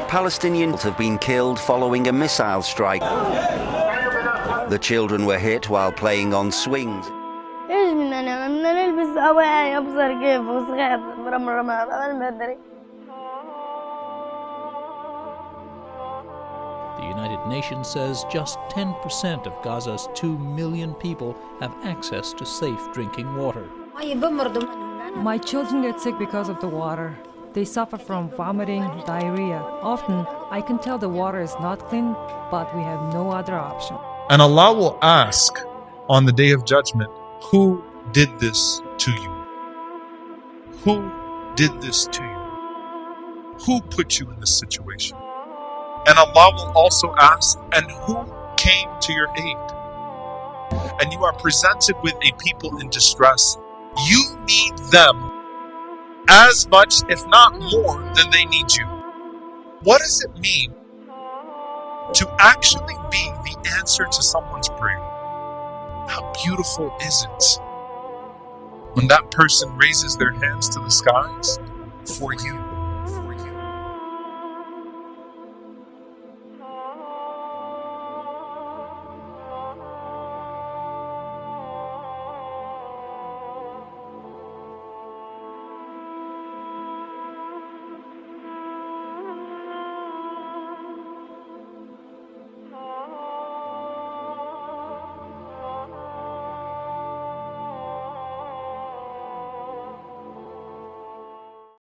Palestinians have been killed following a missile strike. The children were hit while playing on swings. The United Nations says just 10% of Gaza's 2 million people have access to safe drinking water. My children get sick because of the water. They suffer from vomiting, diarrhea. Often, I can tell the water is not clean, but we have no other option. And Allah will ask on the Day of Judgment, who did this to you? Who did this to you? Who put you in this situation? And Allah will also ask, and who came to your aid? And you are presented with a people in distress. You need them as much, if not more, than they need you. What does it mean to actually be the answer to someone's prayer? How beautiful is it when that person raises their hands to the skies for you?